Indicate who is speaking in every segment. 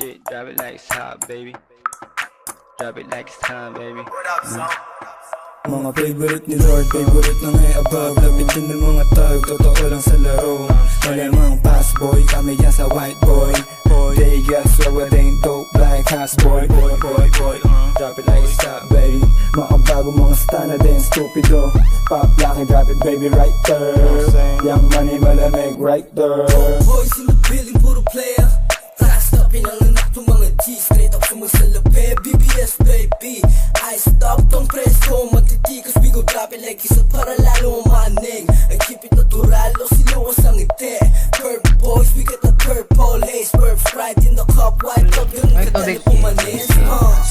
Speaker 1: shit, drop it like it's hot, baby. Drop it like it's time, baby.
Speaker 2: Mga favorite ni Lord, favorite na ngay above. Lapitin ng mga tag, totoo lang sa laro. Malamang pass boy, kami yan sa white boy. They got swagger, dope like house boy. Drop it like it's hot, baby. Mga bago mga stana din, stupido. Pop laki, drop it baby right there. Young money malamig right there.
Speaker 3: Boys in the building, puro player. Fast up, pinanganak ng mga G. Straight up sumasalape, BBS baby. I stop tong presko, matitikas. We go drop it like isa para lalo maning. I keep it natural, o siluwas ang ngiti. Purple boys, we got the purple haze. Purple Sprite in the cup, white up. Ganun ka tayo pumanis.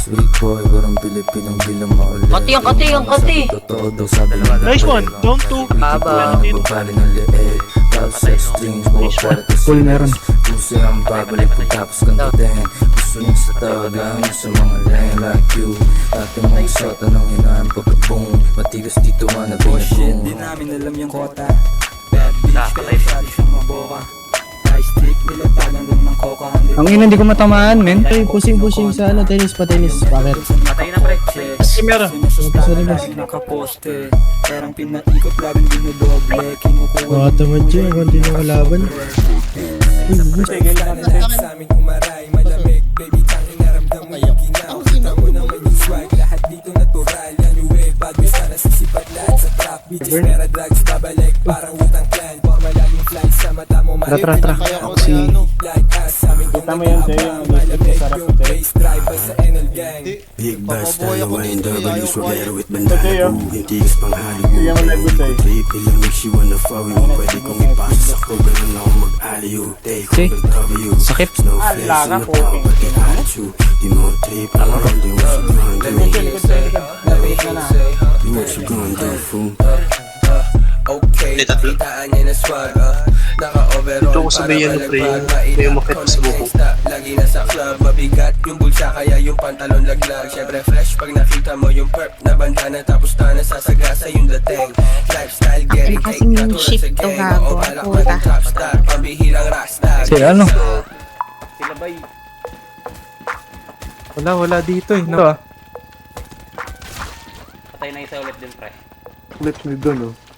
Speaker 4: Sweet boy, parang Pilipinong bilang maulit.
Speaker 5: Kati ang kati.
Speaker 4: Totoo daw sabi
Speaker 6: Nice one, down to.
Speaker 4: Babali ng leeg. Top sex strings, mga kwalitas.
Speaker 2: Full meron.
Speaker 4: Puso ang babalik pagtapos kang dating. Gusto niya sa tawagan sa mga lane like you. Dati mong shot, anong hinaan pagka-boom. Matigas dito man na
Speaker 2: Shit, di
Speaker 4: binaboom.
Speaker 2: namin alam yung kota. Bad bitch, kaya sabi siyang maboka. Ice stick, nilatagan lang ng coca.
Speaker 7: Ang ina, hindi ko matamaan, men. Ay, pushing sa ano, tennis pa tennis. Bakit?
Speaker 1: Patay na, pre.
Speaker 6: Kimera.
Speaker 2: Nakaposte. Parang pinaikot laging dinudoble. Kinukuha
Speaker 7: Bata mo dyan, kung di na kalaban.
Speaker 2: sa amin umaray. Malamig, baby, tangin naramdam mo yung ginaw. Kita mo naman yung swag, lahat dito natural. Yan yung wave, bad boys na nasisipat lahat sa trap. Bitches, pera, drugs, babalik, parang utang clan. Forma laging fly sa mata mo.
Speaker 7: Tra.
Speaker 2: Like us, sa amin kung nakabang. Malamig yung bass, drive by sa NL gang.
Speaker 8: Big bass tayo ngayon W Swagero with bandana ko Hintigas pang Hollywood Pero hindi ko trip Ilang mix you wanna follow you Pwede kong ipasa sa ko Ganun ako mag-aliyo Take over W
Speaker 7: Sakit.
Speaker 8: Snowflakes in the power Pati attitude Di mo trip around Di what you gonna do Di what you gonna do fool
Speaker 3: Okay, nakitaan niya na swag. Naka-overall
Speaker 6: Ito ko sabihin na pre, yung makit sa buko.
Speaker 3: Lagi na sa club, mabigat yung bulsa. Kaya yung pantalon laglag. Syempre fresh pag nakita mo yung perp na bandana. Tapos na nasasagasa yung dating. Lifestyle, get it, take na tulad sa gang. Oo, balak maging top star. Pambihirang rasta.
Speaker 7: Si ano?
Speaker 1: Sila bay.
Speaker 6: Wala dito eh.
Speaker 1: Patay na isa ulit din, pre.
Speaker 6: Ulit mo doon oh.